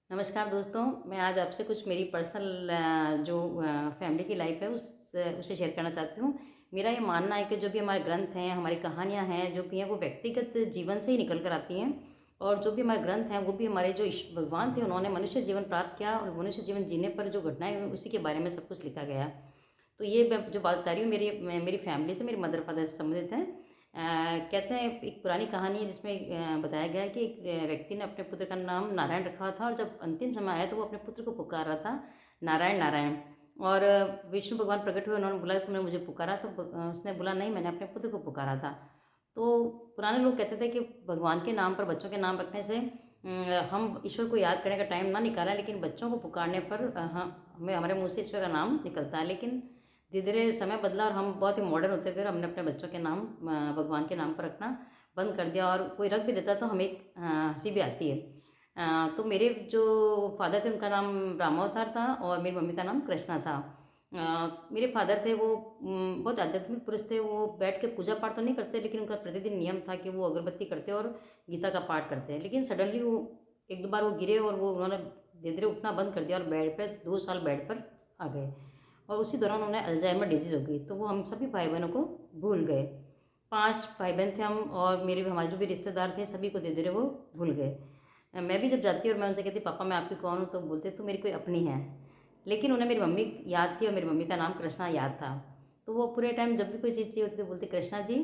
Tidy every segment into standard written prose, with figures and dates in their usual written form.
नमस्कार दोस्तों, मैं आज आपसे कुछ मेरी पर्सनल जो फैमिली की लाइफ है उसे शेयर करना चाहती हूँ। मेरा ये मानना है कि जो भी हमारे ग्रंथ हैं, हमारी कहानियाँ हैं, जो भी हैं वो व्यक्तिगत जीवन से ही निकल कर आती हैं। और जो भी हमारे ग्रंथ हैं वो भी हमारे जो भगवान थे उन्होंने मनुष्य जीवन प्राप्त किया और मनुष्य जीवन जीने पर जो घटनाएँ हुई उसी के बारे में सब कुछ लिखा गया है। तो ये मैं जो बात बता रही हूँ मेरी फैमिली से, मेरे मदर फादर से संबंधित है। कहते हैं एक पुरानी कहानी है जिसमें बताया गया है कि एक व्यक्ति ने अपने पुत्र का नाम नारायण रखा था और जब अंतिम समय आया तो वो अपने पुत्र को पुकार रहा था नारायण नारायण। और विष्णु भगवान प्रकट हुए, उन्होंने बोला तुमने मुझे पुकारा, तो उसने बोला नहीं, मैंने अपने पुत्र को पुकारा था। तो पुराने लोग कहते थे कि भगवान के नाम पर बच्चों के नाम रखने से हम ईश्वर को याद करने का टाइम ना निकाला, लेकिन बच्चों को पुकारने पर हमें हमारे मुंह से ईश्वर का नाम निकलता है। लेकिन धीरे धीरे समय बदला और हम बहुत ही मॉडर्न होते गए, हमने अपने बच्चों के नाम भगवान के नाम पर रखना बंद कर दिया। और कोई रख भी देता तो हमें हंसी भी आती है। तो मेरे जो फादर थे उनका नाम रामावतार था और मेरी मम्मी का नाम कृष्णा था। मेरे फादर थे वो बहुत आध्यात्मिक पुरुष थे। वो बैठ के पूजा पाठ तो नहीं करते, लेकिन उनका प्रतिदिन नियम था कि वो अगरबत्ती करते और गीता का पाठ करते। लेकिन सडनली वो एक दो बार वो गिरे और वो उन्होंने धीरे धीरे उठना बंद कर दिया और बेड पे 2 साल बेड पर आ गए। और उसी दौरान उन्हें अल्जाइमर डिजीज़ हो गई, तो वो हम सभी भाई बहनों को भूल गए। 5 भाई बहन थे हम, और मेरे हमारे जो भी रिश्तेदार थे सभी को धीरे धीरे वो भूल गए। मैं भी जब जाती और मैं उनसे कहती पापा मैं आपकी कौन हूँ, तो बोलते तो मेरी कोई अपनी है। लेकिन उन्हें मेरी मम्मी याद थी और मेरी मम्मी का नाम कृष्णा याद था। तो वो पूरे टाइम जब भी कोई चीज़ चाहिए होती तो बोलते कृष्णा जी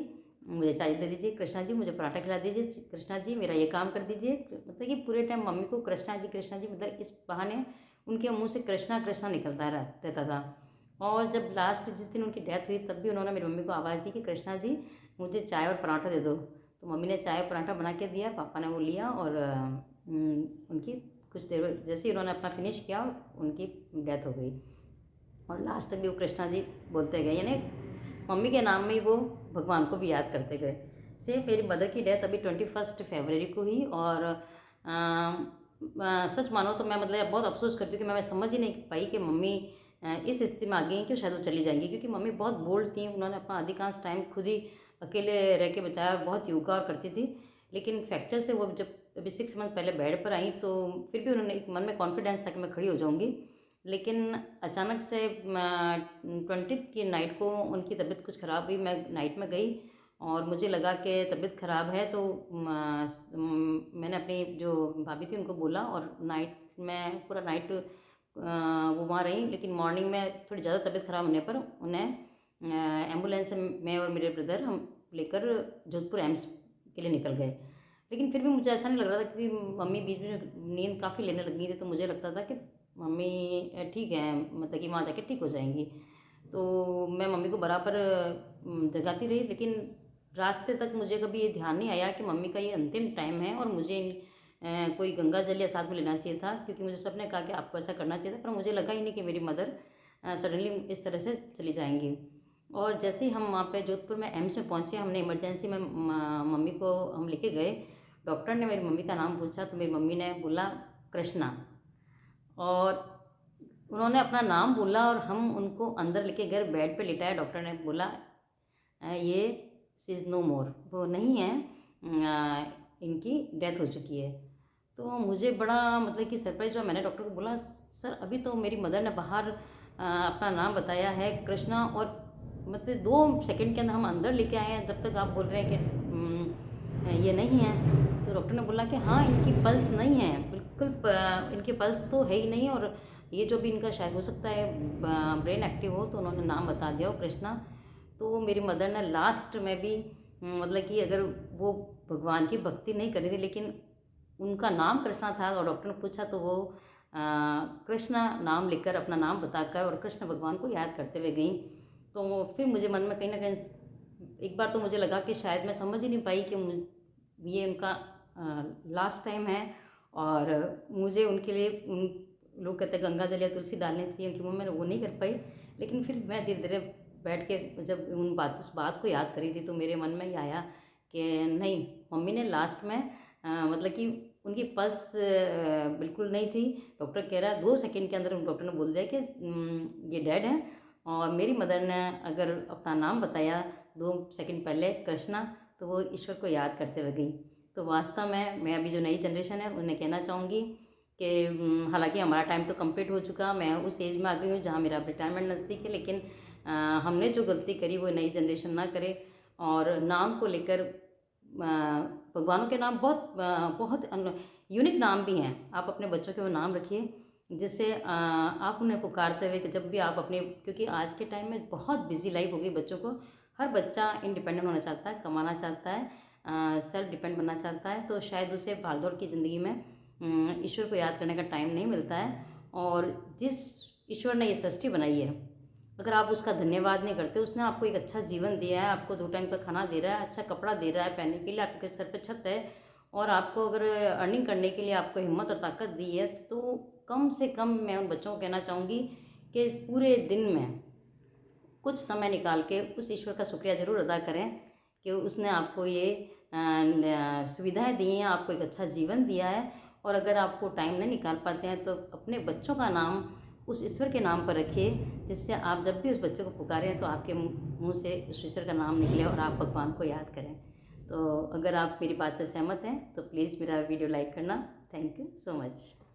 मुझे चाय दे दीजिए, कृष्णा जी मुझे पराठा खिला दीजिए, कृष्णा जी मेरा ये काम कर दीजिए। मतलब कि पूरे टाइम मम्मी को कृष्णा जी, मतलब इस बहाने उनके मुंह से कृष्णा कृष्णा निकलता रहता था। और जब लास्ट जिस दिन उनकी डेथ हुई तब भी उन्होंने मेरी मम्मी को आवाज़ दी कि कृष्णा जी मुझे चाय और पराठा दे दो। तो मम्मी ने चाय और पराठा बना के दिया, पापा ने वो लिया और उनकी कुछ देर जैसे ही उन्होंने अपना फिनिश किया उनकी डेथ हो गई। और लास्ट तक भी वो कृष्णा जी बोलते गए, यानी मम्मी के नाम में ही वो भगवान को भी याद करते गए। सेम मेरी मदर की डेथ अभी 21 फरवरी को हुई। और सच मानो तो मैं मतलब बहुत अफसोस करती हूँ कि मैं समझ ही नहीं पाई कि मम्मी इस स्थिति में आ गई कि शायद वो चली जाएंगी, क्योंकि मम्मी बहुत बोल्ड थी। उन्होंने अपना अधिकांश टाइम खुद ही अकेले रह के बिताया और बहुत योगा और करती थी। लेकिन फ्रैक्चर से वो जब अभी 6 मंथ पहले बेड पर आई तो फिर भी उन्होंने एक मन में कॉन्फिडेंस था कि मैं खड़ी हो जाऊंगी। लेकिन अचानक से 20 की नाइट को उनकी तबीयत कुछ ख़राब हुई। मैं नाइट में गई और मुझे लगा कि तबीयत ख़राब है, तो मैंने अपनी जो भाभी थी उनको बोला और नाइट में पूरा नाइट वो वहाँ रहीं। लेकिन मॉर्निंग में थोड़ी ज़्यादा तबीयत ख़राब होने पर उन्हें एम्बुलेंस से मैं और मेरे ब्रदर हम लेकर जोधपुर एम्स के लिए निकल गए। लेकिन फिर भी मुझे ऐसा नहीं लग रहा था, क्योंकि मम्मी बीच में नींद काफ़ी लेने लग गई थी, तो मुझे लगता था कि मम्मी ठीक है, मतलब कि वहाँ जाके ठीक हो जाएंगी। तो मैं मम्मी को बराबर जगाती रही, लेकिन रास्ते तक मुझे कभी ये ध्यान नहीं आया कि मम्मी का ये अंतिम टाइम है और मुझे कोई गंगा जल या साथ में लेना चाहिए था, क्योंकि मुझे सबने कहा कि आपको ऐसा करना चाहिए था। पर मुझे लगा ही नहीं कि मेरी मदर सडनली इस तरह से चली जाएंगी। और जैसे ही हम वहाँ पे जोधपुर में एम्स में पहुँचे, हमने इमरजेंसी में मम्मी को हम लेके गए। डॉक्टर ने मेरी मम्मी का नाम पूछा तो मेरी मम्मी ने बोला कृष्णा। और उन्होंने अपना नाम बोला और हम उनको अंदर लेके गए, बेड पे लिटाया। डॉक्टर ने बोला ये सी इज़ नो मोर, वो नहीं है, इनकी डेथ हो चुकी है। तो मुझे बड़ा मतलब कि सरप्राइज़ हुआ। मैंने डॉक्टर को बोला सर अभी तो मेरी मदर ने बाहर अपना नाम बताया है कृष्णा, और मतलब 2 सेकंड के अंदर हम अंदर लेके आए हैं, तब तक आप बोल रहे हैं कि ये नहीं है। तो डॉक्टर ने बोला कि हाँ इनकी पल्स नहीं है, बिल्कुल इनके पल्स तो है ही नहीं। और ये जो भी इनका शायद हो सकता है ब्रेन एक्टिव हो, तो उन्होंने नाम बता दिया हो कृष्णा। तो मेरी मदर ने लास्ट में भी मतलब कि अगर वो भगवान की भक्ति नहीं करी थी, लेकिन उनका नाम कृष्णा था और डॉक्टर ने पूछा तो वो कृष्णा नाम लिखकर अपना नाम बताकर और कृष्ण भगवान को याद करते हुए गई। तो फिर मुझे मन में कहीं ना कहीं एक बार तो मुझे लगा कि शायद मैं समझ ही नहीं पाई कि ये उनका लास्ट टाइम है। और मुझे उनके लिए उन लोग कहते हैं गंगा जल या तुलसी डालनी चाहिए उनके मुँह में, वो नहीं कर पाई। लेकिन फिर मैं धीरे धीरे बैठ के जब उस बात को याद करी थी तो मेरे मन में ही आया कि नहीं, मम्मी ने लास्ट में मतलब कि उनकी पल्स बिल्कुल नहीं थी। डॉक्टर कह रहा है 2 सेकंड के अंदर डॉक्टर ने बोल दिया कि ये डेड है। और मेरी मदर ने अगर अपना नाम बताया 2 सेकंड पहले कृष्णा, तो वो ईश्वर को याद करते हुए गई। तो वास्तव में मैं अभी जो नई जनरेशन है उन्हें कहना चाहूँगी कि हालांकि हमारा टाइम तो कंप्लीट हो चुका, मैं उस एज में आ गई हूँ जहाँ मेरा रिटायरमेंट नज़दीक है, लेकिन हमने जो गलती करी वो नई जनरेशन ना करे। और नाम को लेकर भगवानों के नाम बहुत यूनिक नाम भी हैं, आप अपने बच्चों के वो नाम रखिए जिससे आप उन्हें पुकारते हुए कि जब भी आप अपने, क्योंकि आज के टाइम में बहुत बिजी लाइफ हो गई बच्चों को, हर बच्चा इंडिपेंडेंट होना चाहता है, कमाना चाहता है, सेल्फ डिपेंड बनना चाहता है, तो शायद उसे भागदौड़ की ज़िंदगी में ईश्वर को याद करने का टाइम नहीं मिलता है। और जिस ईश्वर ने ये सृष्टि बनाई है, अगर आप उसका धन्यवाद नहीं करते, उसने आपको एक अच्छा जीवन दिया है, आपको 2 टाइम का खाना दे रहा है, अच्छा कपड़ा दे रहा है पहनने के लिए, आपके सर पे छत है, और आपको अगर अर्निंग करने के लिए आपको हिम्मत और ताकत दी है, तो कम से कम मैं उन बच्चों को कहना चाहूँगी कि पूरे दिन में कुछ समय निकाल के उस ईश्वर का शुक्रिया ज़रूर अदा करें कि उसने आपको ये सुविधाएं दी हैं, आपको एक अच्छा जीवन दिया है। और अगर आपको टाइम नहीं निकाल पाते हैं तो अपने बच्चों का नाम उस ईश्वर के नाम पर रखिए, जिससे आप जब भी उस बच्चे को पुकारें तो आपके मुंह से उस ईश्वर का नाम निकले और आप भगवान को याद करें। तो अगर आप मेरी बात से सहमत हैं तो प्लीज़ मेरा वीडियो लाइक करना। Thank you so much.